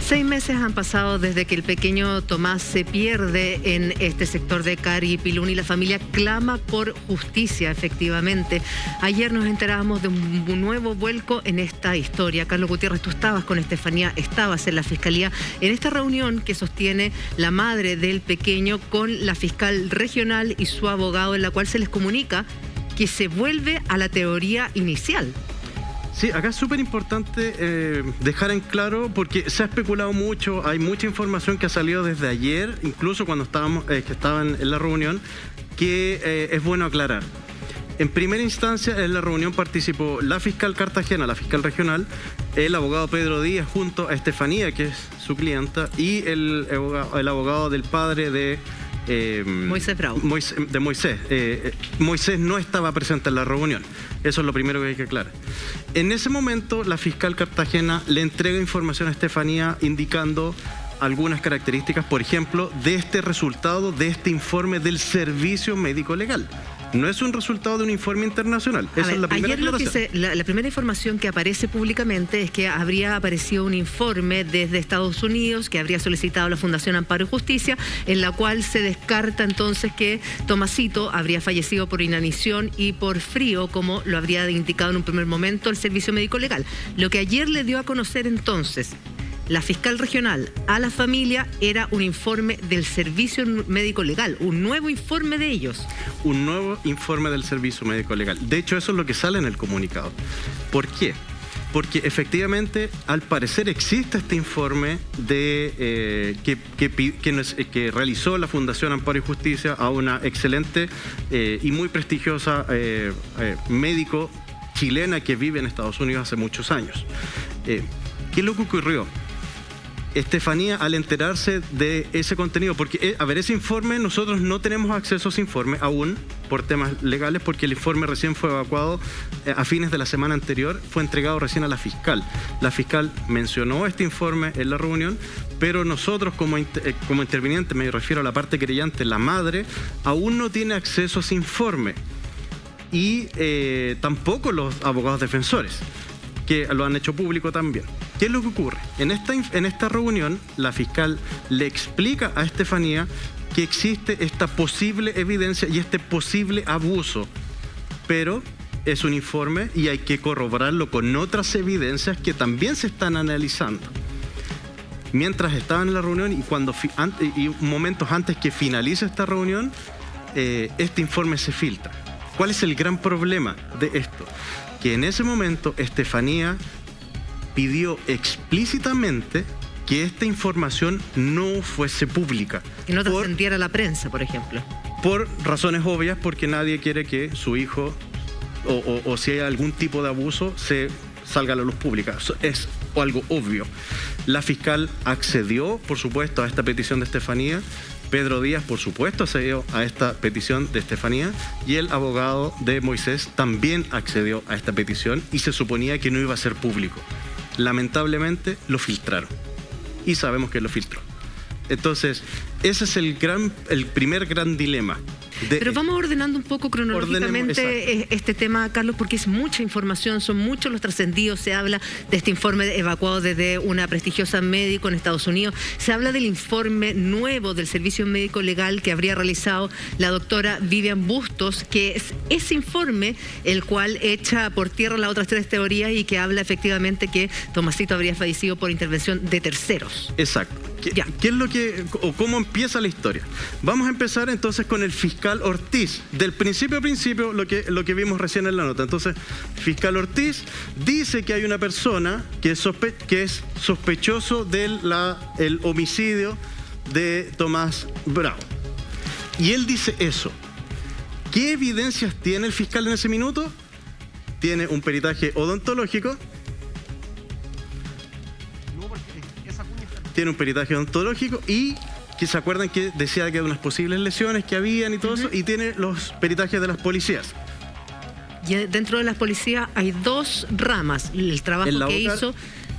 6 meses han pasado desde que el pequeño Tomás se pierde en este sector de Caripilún y la familia clama por justicia, efectivamente. Ayer nos enterábamos de un nuevo vuelco en esta historia. Carlos Gutiérrez, tú estabas con Estefanía, estabas en la Fiscalía, en esta reunión que sostiene la madre del pequeño con la fiscal regional y su abogado, en la cual se les comunica que se vuelve a la teoría inicial. Sí, acá es súper importante dejar en claro, porque se ha especulado mucho, hay mucha información que ha salido desde ayer, incluso cuando estaban en la reunión, que es bueno aclarar. En primera instancia, en la reunión participó la fiscal Cartagena, la fiscal regional, el abogado Pedro Díaz junto a Estefanía, que es su clienta, y el abogado del padre de Moisés Bravo. Moisés no estaba presente en la reunión. Eso es lo primero que hay que aclarar. En ese momento, la fiscal Cartagena le entrega información a Estefanía indicando algunas características, por ejemplo, de este resultado, de este informe del servicio médico legal. No es un resultado de un informe internacional. Esa es la primera aclaración. La primera información que aparece públicamente es que habría aparecido un informe desde Estados Unidos que habría solicitado la Fundación Amparo y Justicia, en la cual se descarta entonces que Tomasito habría fallecido por inanición y por frío, como lo habría indicado en un primer momento el Servicio Médico Legal. Lo que ayer le dio a conocer entonces la fiscal regional a la familia era un informe del Servicio Médico Legal, un nuevo informe de ellos. Un nuevo informe del Servicio Médico Legal. De hecho, eso es lo que sale en el comunicado. ¿Por qué? Porque efectivamente, al parecer, existe este informe que realizó la Fundación Amparo y Justicia a una excelente y muy prestigiosa médico chilena que vive en Estados Unidos hace muchos años. ¿Qué es lo que ocurrió? Estefanía, al enterarse de ese contenido, porque, ese informe, nosotros no tenemos acceso a ese informe aún, por temas legales, porque el informe recién fue evacuado a fines de la semana anterior, fue entregado recién a la fiscal. La fiscal mencionó este informe en la reunión, pero nosotros como interviniente, me refiero a la parte querellante, la madre, aún no tiene acceso a ese informe. Y tampoco los abogados defensores, que lo han hecho público también. ¿Qué es lo que ocurre? En esta reunión, la fiscal le explica a Estefanía que existe esta posible evidencia y este posible abuso, pero es un informe y hay que corroborarlo con otras evidencias que también se están analizando. Mientras estaban en la reunión y momentos antes que finalice esta reunión, este informe se filtra. ¿Cuál es el gran problema de esto? Que en ese momento Estefanía pidió explícitamente que esta información no fuese pública. Que no trascendiera la prensa, por ejemplo. Por razones obvias, porque nadie quiere que su hijo, o si hay algún tipo de abuso, se salga a la luz pública. Es algo obvio. La fiscal accedió, por supuesto, a esta petición de Estefanía. Pedro Díaz, por supuesto, accedió a esta petición de Estefanía, y el abogado de Moisés también accedió a esta petición y se suponía que no iba a ser público. Lamentablemente lo filtraron y sabemos que lo filtró. Entonces, ese es el primer gran dilema. Pero vamos ordenando un poco cronológicamente este tema, Carlos, porque es mucha información, son muchos los trascendidos. Se habla de este informe evacuado desde una prestigiosa médico en Estados Unidos. Se habla del informe nuevo del Servicio Médico Legal que habría realizado la doctora Vivian Bustos, que es ese informe el cual echa por tierra las otras 3 teorías y que habla efectivamente que Tomasito habría fallecido por intervención de terceros. Exacto. ¿Qué es lo que, o cómo empieza la historia? Vamos a empezar entonces con el fiscal Ortiz. Del principio a principio, lo que vimos recién en la nota. Entonces, fiscal Ortiz dice que hay una persona que es sospechoso del homicidio de Tomás Bravo. Y él dice eso. ¿Qué evidencias tiene el fiscal en ese minuto? Tiene un peritaje odontológico. Tiene un peritaje odontológico y que se acuerdan que decía que hay unas posibles lesiones que habían y todo eso, y tiene los peritajes de las policías. Y dentro de las policías hay 2 ramas, el trabajo que hizo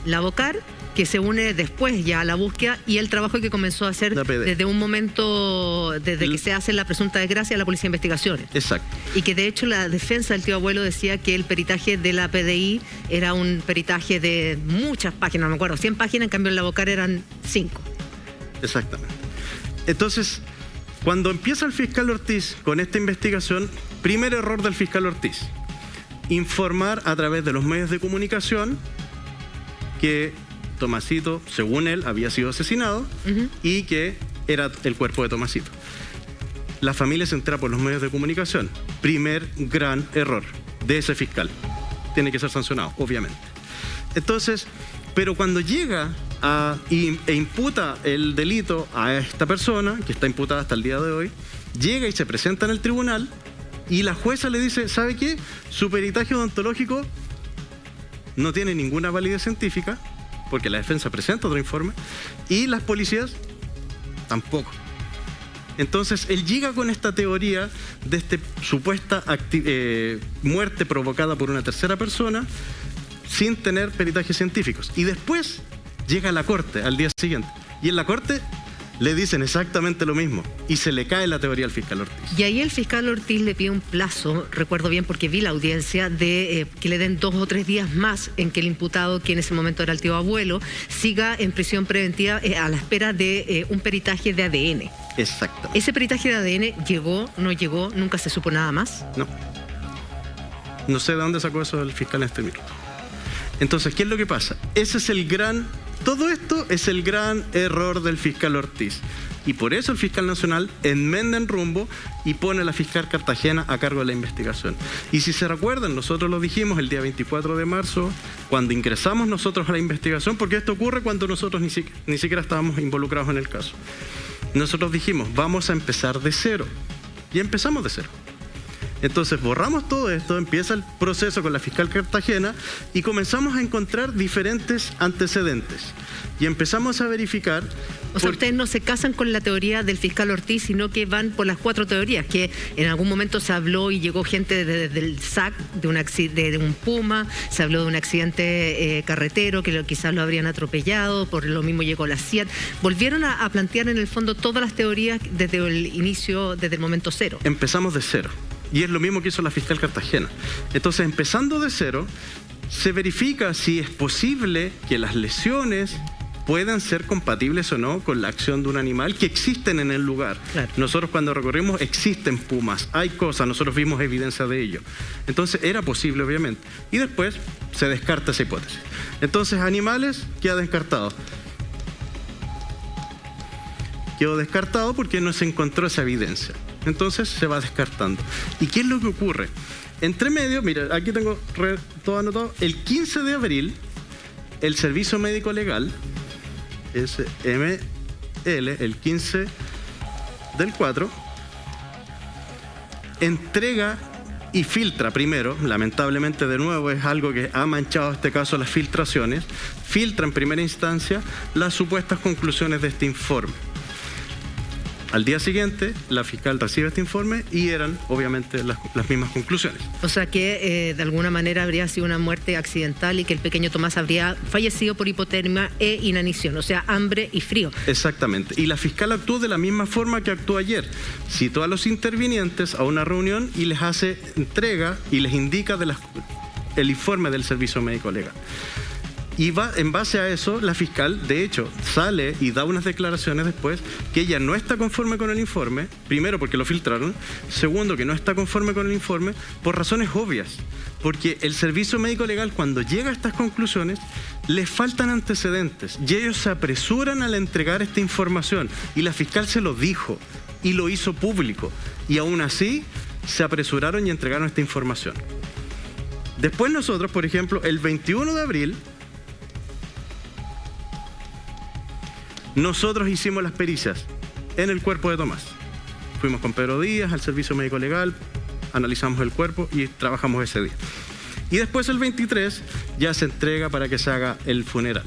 la Bocar que se une después ya a la búsqueda y el trabajo que comenzó a hacer desde un momento, desde que se hace la presunta desgracia, la Policía de Investigaciones. Exacto. Y que de hecho la defensa del tío abuelo decía que el peritaje de la PDI era un peritaje de muchas páginas, no me acuerdo, 100 páginas, en cambio en la Bocar eran 5. Exactamente. Entonces, cuando empieza el fiscal Ortiz con esta investigación, primer error del fiscal Ortiz, informar a través de los medios de comunicación que Tomasito, según él, había sido asesinado y que era el cuerpo de Tomasito. La familia se entera por los medios de comunicación. Primer gran error de ese fiscal. Tiene que ser sancionado, obviamente. Entonces, pero cuando llega e imputa el delito a esta persona, que está imputada hasta el día de hoy, llega y se presenta en el tribunal y la jueza le dice, ¿sabe qué? Su peritaje odontológico no tiene ninguna validez científica, porque la defensa presenta otro informe, y las policías tampoco. Entonces, él llega con esta teoría de supuesta muerte provocada por una tercera persona sin tener peritajes científicos. Y después llega a la corte al día siguiente. Y en la corte le dicen exactamente lo mismo. Y se le cae la teoría al fiscal Ortiz. Y ahí el fiscal Ortiz le pide un plazo, recuerdo bien porque vi la audiencia, de que le den 2 o 3 días más en que el imputado, que en ese momento era el tío abuelo, siga en prisión preventiva a la espera de un peritaje de ADN. Exactamente. ¿Ese peritaje de ADN llegó, no llegó, nunca se supo nada más? No. No sé de dónde sacó eso el fiscal en este minuto. Entonces, ¿qué es lo que pasa? Todo esto es el gran error del fiscal Ortiz. Y por eso el fiscal nacional enmenda en rumbo y pone a la fiscal Cartagena a cargo de la investigación. Y si se recuerdan, nosotros lo dijimos el día 24 de marzo, cuando ingresamos nosotros a la investigación, porque esto ocurre cuando nosotros ni siquiera estábamos involucrados en el caso. Nosotros dijimos, vamos a empezar de cero. Y empezamos de cero. Entonces borramos todo esto, empieza el proceso con la fiscal Cartagena y comenzamos a encontrar diferentes antecedentes. Y empezamos a verificar... O sea, ustedes no se casan con la teoría del fiscal Ortiz, sino que van por las 4 teorías, que en algún momento se habló y llegó gente del SAC, de un Puma, se habló de un accidente carretero, que quizás lo habrían atropellado, por lo mismo llegó la CIAT. Volvieron a plantear en el fondo todas las teorías desde el inicio, desde el momento cero. Empezamos de cero. Y es lo mismo que hizo la fiscal Cartagena. Entonces, empezando de cero, se verifica si es posible que las lesiones puedan ser compatibles o no con la acción de un animal que existen en el lugar. Claro. Nosotros cuando recorrimos existen pumas, hay cosas, nosotros vimos evidencia de ello. Entonces, era posible, obviamente. Y después se descarta esa hipótesis. Entonces, animales queda descartado. Quedó descartado porque no se encontró esa evidencia. Entonces se va descartando. ¿Y qué es lo que ocurre? Entre medio, mira, aquí tengo todo anotado. El 15 de abril, el Servicio Médico Legal, SML, el 15 del 4, entrega y filtra primero, lamentablemente de nuevo es algo que ha manchado este caso, las filtraciones, filtra en primera instancia las supuestas conclusiones de este informe. Al día siguiente, la fiscal recibe este informe y eran, obviamente, las mismas conclusiones. O sea que, de alguna manera, habría sido una muerte accidental y que el pequeño Tomás habría fallecido por hipotermia e inanición, o sea, hambre y frío. Exactamente. Y la fiscal actuó de la misma forma que actuó ayer. Citó a los intervinientes a una reunión y les hace entrega y les indica el informe del Servicio Médico Legal. Y en base a eso, la fiscal, de hecho, sale y da unas declaraciones después que ella no está conforme con el informe, primero porque lo filtraron, segundo que no está conforme con el informe por razones obvias, porque el Servicio Médico Legal cuando llega a estas conclusiones les faltan antecedentes y ellos se apresuran al entregar esta información y la fiscal se lo dijo y lo hizo público y aún así se apresuraron y entregaron esta información. Después nosotros, por ejemplo, el 21 de abril, nosotros hicimos las pericias en el cuerpo de Tomás. Fuimos con Pedro Díaz al Servicio Médico Legal, analizamos el cuerpo y trabajamos ese día. Y después el 23 ya se entrega para que se haga el funeral.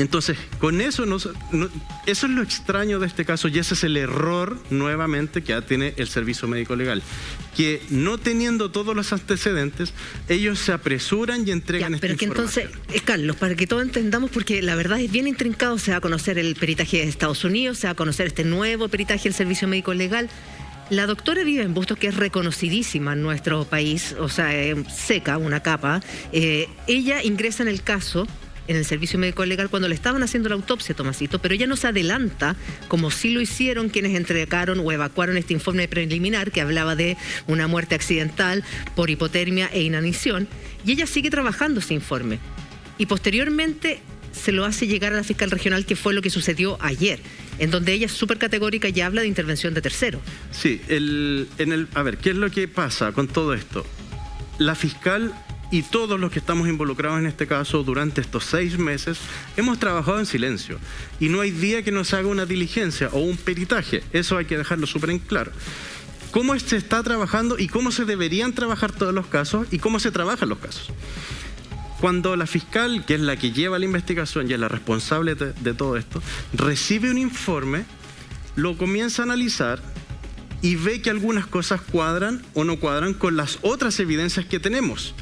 Entonces, con eso, eso es lo extraño de este caso y ese es el error nuevamente que tiene el Servicio Médico Legal, que no teniendo todos los antecedentes, ellos se apresuran y entregan esta información. Pero que entonces, Carlos, para que todos entendamos, porque la verdad es bien intrincado, se va a conocer el peritaje de Estados Unidos, se va a conocer este nuevo peritaje del Servicio Médico Legal. La doctora Vivian Bustos, que es reconocidísima en nuestro país, o sea, seca, una capa, ella ingresa en el caso en el Servicio Médico Legal cuando le estaban haciendo la autopsia a Tomasito, pero ella no se adelanta, como sí lo hicieron quienes entregaron o evacuaron este informe preliminar que hablaba de una muerte accidental por hipotermia e inanición, y ella sigue trabajando ese informe. Y posteriormente se lo hace llegar a la fiscal regional, que fue lo que sucedió ayer, en donde ella es súper categórica y habla de intervención de tercero. Sí, a ver, ¿qué es lo que pasa con todo esto? La fiscal y todos los que estamos involucrados en este caso durante estos 6 meses hemos trabajado en silencio y no hay día que no se haga una diligencia o un peritaje, eso hay que dejarlo súper en claro. ¿Cómo se está trabajando y cómo se deberían trabajar todos los casos y cómo se trabajan los casos? Cuando la fiscal, que es la que lleva la investigación y es la responsable de todo esto, recibe un informe, lo comienza a analizar y ve que algunas cosas cuadran o no cuadran con las otras evidencias que tenemos.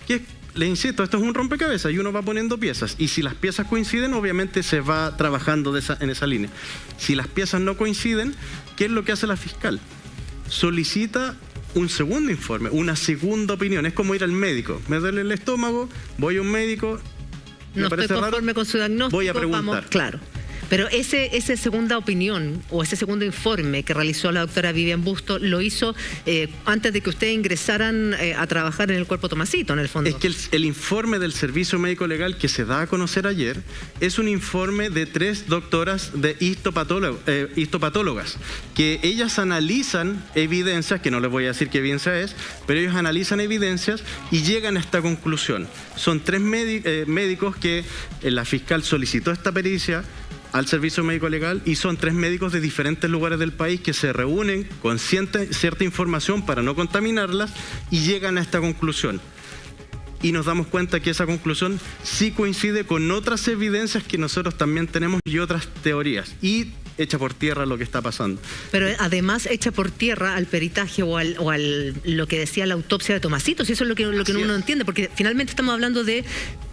Que, les insisto, esto es un rompecabezas y uno va poniendo piezas. Y si las piezas coinciden, obviamente se va trabajando en esa línea. Si las piezas no coinciden, ¿qué es lo que hace la fiscal? Solicita un segundo informe, una segunda opinión. Es como ir al médico. Me duele el estómago, voy a un médico, no estoy conforme con su diagnóstico, voy a preguntar. Vamos, claro. Pero esa segunda opinión o ese segundo informe que realizó la doctora Vivian Bustos lo hizo antes de que ustedes ingresaran a trabajar en el cuerpo Tomasito, en el fondo. Es que el informe del Servicio Médico Legal que se da a conocer ayer es un informe de 3 doctoras de histopatólogas, que ellas analizan evidencias, que no les voy a decir qué evidencia es, pero ellos analizan evidencias y llegan a esta conclusión. Son 3 médicos que la fiscal solicitó esta pericia al Servicio Médico Legal y son 3 médicos de diferentes lugares del país que se reúnen con cierta información para no contaminarlas y llegan a esta conclusión. Y nos damos cuenta que esa conclusión sí coincide con otras evidencias que nosotros también tenemos y otras teorías. Y echa por tierra lo que está pasando. Pero además echa por tierra al peritaje o al lo que decía la autopsia de Tomasito, si eso es lo que uno no entiende, porque finalmente estamos hablando de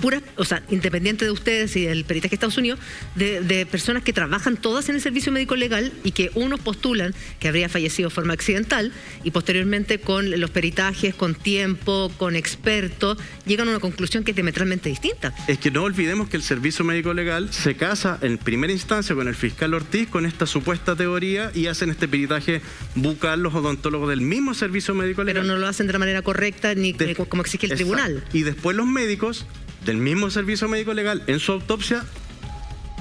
puras, o sea, independiente de ustedes y del peritaje de Estados Unidos, de personas que trabajan todas en el Servicio Médico Legal y que unos postulan que habría fallecido de forma accidental y posteriormente con los peritajes, con tiempo, con expertos, llegan a una conclusión que es diametralmente distinta. Es que no olvidemos que el Servicio Médico Legal se casa en primera instancia con el fiscal Ortiz con esta supuesta teoría y hacen este peritaje bucal los odontólogos del mismo Servicio Médico Legal. Pero no lo hacen de la manera correcta ni como exige el tribunal. Y después los médicos del mismo Servicio Médico Legal en su autopsia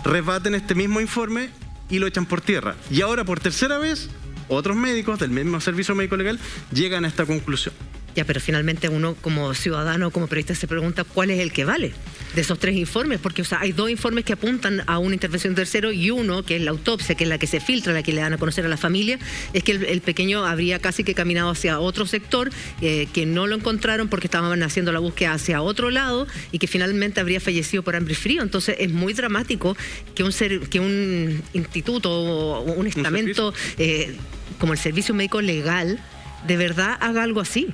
rebaten este mismo informe y lo echan por tierra. Y ahora por tercera vez otros médicos del mismo Servicio Médico Legal llegan a esta conclusión. Ya, pero finalmente uno como ciudadano, como periodista, se pregunta cuál es el que vale de esos 3 informes, porque o sea, hay 2 informes que apuntan a una intervención tercero y uno, que es la autopsia, que es la que se filtra, la que le dan a conocer a la familia, es que el pequeño habría casi que caminado hacia otro sector, que no lo encontraron porque estaban haciendo la búsqueda hacia otro lado y que finalmente habría fallecido por hambre y frío. Entonces es muy dramático que un instituto o un estamento como el Servicio Médico Legal de verdad haga algo así.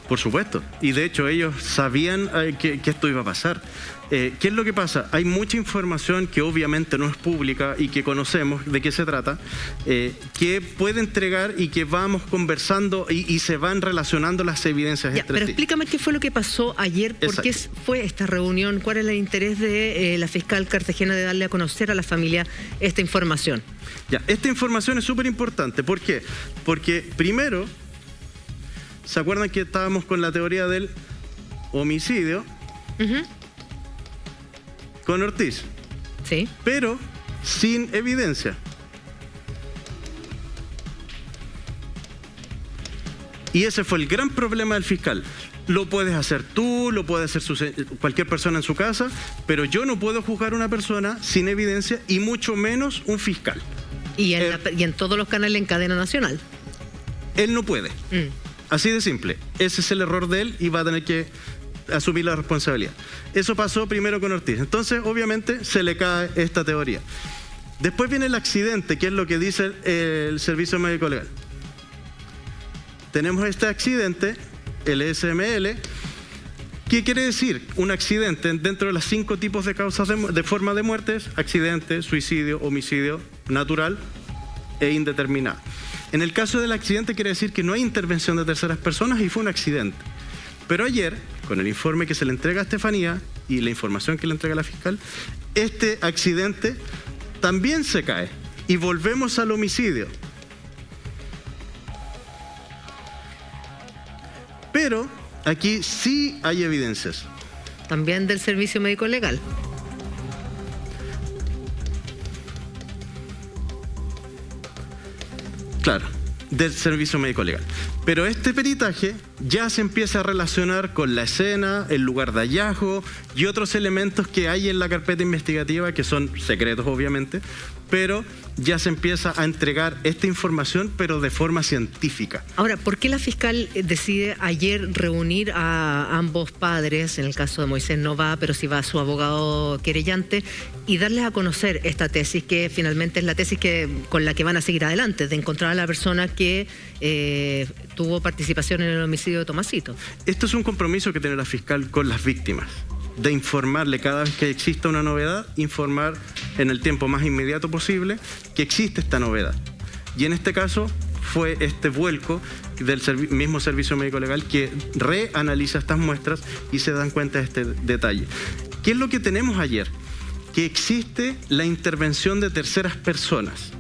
Por supuesto, y de hecho ellos sabían que esto iba a pasar. ¿Qué es lo que pasa? Hay mucha información que obviamente no es pública y que conocemos de qué se trata, que puede entregar y que vamos conversando y se van relacionando las evidencias entre pero sí. Explícame qué fue lo que pasó ayer, por qué fue esta reunión, cuál es el interés de la fiscal Cartagena de darle a conocer a la familia esta información. Ya, esta información es súper importante. ¿Por qué? Porque primero, ¿se acuerdan que estábamos con la teoría del homicidio? Con Ortiz. Sí. Pero sin evidencia. Y ese fue el gran problema del fiscal. Lo puedes hacer tú, lo puede hacer cualquier persona en su casa, pero yo no puedo juzgar a una persona sin evidencia y mucho menos un fiscal. Y en todos los canales en cadena nacional. Él no puede. Así de simple. Ese es el error de él y va a tener que asumir la responsabilidad. Eso pasó primero con Ortiz. Entonces, obviamente, se le cae esta teoría. Después viene el accidente, que es lo que dice el Servicio Médico Legal. Tenemos este accidente, el SML. ¿Qué quiere decir? Un accidente dentro de los 5 tipos de causas de forma de muerte: accidente, suicidio, homicidio natural e indeterminado. En el caso del accidente quiere decir que no hay intervención de terceras personas y fue un accidente. Pero ayer, con el informe que se le entrega a Estefanía y la información que le entrega la fiscal, este accidente también se cae y volvemos al homicidio. Pero aquí sí hay evidencias. También del Servicio Médico Legal. Claro, del Servicio Médico Legal. Pero este peritaje ya se empieza a relacionar con la escena, el lugar de hallazgo y otros elementos que hay en la carpeta investigativa, que son secretos obviamente, pero ya se empieza a entregar esta información, pero de forma científica. Ahora, ¿por qué la fiscal decide ayer reunir a ambos padres? En el caso de Moisés no va, pero sí va su abogado querellante, y darles a conocer esta tesis, que finalmente es la tesis con la que van a seguir adelante, de encontrar a la persona que tuvo participación en el homicidio de Tomasito? Esto es un compromiso que tiene la fiscal con las víctimas, de informarle cada vez que exista una novedad, informar en el tiempo más inmediato posible que existe esta novedad. Y en este caso fue este vuelco del mismo Servicio Médico Legal que reanaliza estas muestras y se dan cuenta de este detalle. ¿Qué es lo que tenemos ayer? Que existe la intervención de terceras personas.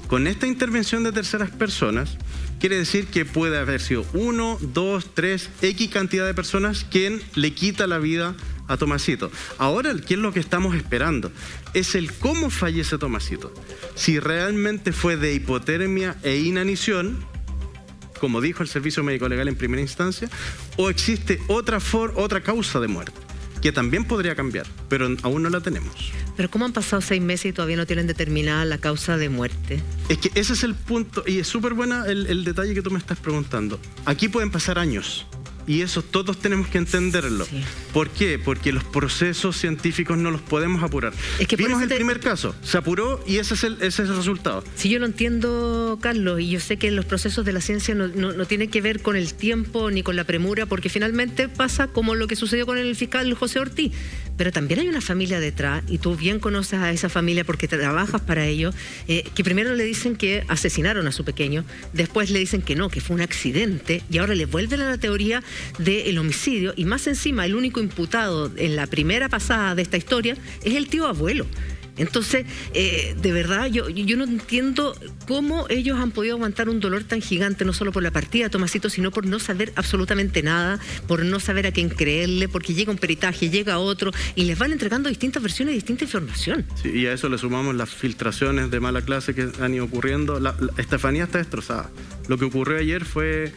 Con esta intervención de terceras personas, quiere decir que puede haber sido 1, 2, 3, X cantidad de personas quien le quita la vida a Tomasito. Ahora, ¿qué es lo que estamos esperando? Es el cómo fallece Tomasito. Si realmente fue de hipotermia e inanición, como dijo el Servicio Médico Legal en primera instancia, o existe otra causa de muerte, que también podría cambiar, pero aún no la tenemos. Pero ¿cómo han pasado 6 meses y todavía no tienen determinada la causa de muerte? Es que ese es el punto, y es súper buena el detalle que tú me estás preguntando. Aquí pueden pasar años, y eso todos tenemos que entenderlo. Sí. ¿Por qué? Porque los procesos científicos no los podemos apurar. Es que vimos el primer caso, se apuró y ese es el resultado. Sí, yo lo entiendo, Carlos, y yo sé que los procesos de la ciencia no tienen que ver con el tiempo ni con la premura, porque finalmente pasa como lo que sucedió con el fiscal José Ortiz. Pero también hay una familia detrás, y tú bien conoces a esa familia porque trabajas para ellos, que primero le dicen que asesinaron a su pequeño, después le dicen que no, que fue un accidente, y ahora le vuelven a la teoría del homicidio, y más encima el único imputado en la primera pasada de esta historia es el tío abuelo. Entonces, de verdad, yo no entiendo cómo ellos han podido aguantar un dolor tan gigante, no solo por la partida de Tomasito, sino por no saber absolutamente nada, por no saber a quién creerle, porque llega un peritaje, llega otro, y les van entregando distintas versiones y distinta información. Sí, y a eso le sumamos las filtraciones de mala clase que han ido ocurriendo. Estefanía está destrozada. Lo que ocurrió ayer fue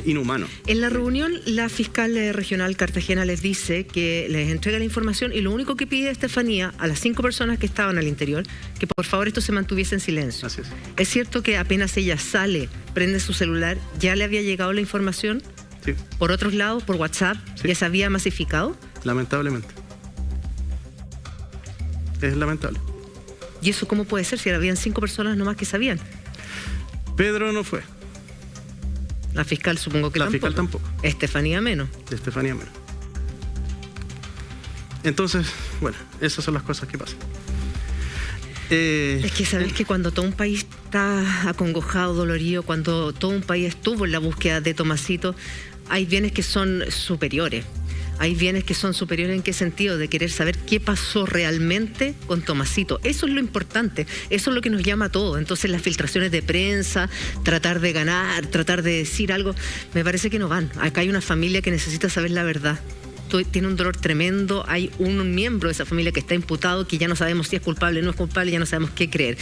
inhumano. En la reunión, la fiscal regional Cartagena les dice que les entrega la información, y lo único que pide Estefanía a las 5 personas que estaban al interior, que por favor esto se mantuviese en silencio. Así es. ¿Es cierto que apenas ella sale, prende su celular, ya le había llegado la información? Sí. ¿Por otros lados, por WhatsApp, sí, ya se había masificado? Lamentablemente. Es lamentable. ¿Y eso cómo puede ser si habían 5 personas nomás que sabían? Pedro no fue. La fiscal supongo que la tampoco. La fiscal tampoco. Estefanía menos. Estefanía menos. Entonces, bueno, esas son las cosas que pasan. Es que sabes que cuando todo un país está acongojado, dolorido, cuando todo un país estuvo en la búsqueda de Tomasito, hay bienes que son superiores. Hay bienes que son superiores ¿en qué sentido? De querer saber qué pasó realmente con Tomasito. Eso es lo importante, eso es lo que nos llama a todos. Entonces las filtraciones de prensa, tratar de ganar, tratar de decir algo, me parece que no van. Acá hay una familia que necesita saber la verdad. Tiene un dolor tremendo, hay un miembro de esa familia que está imputado, que ya no sabemos si es culpable o no es culpable, ya no sabemos qué creer.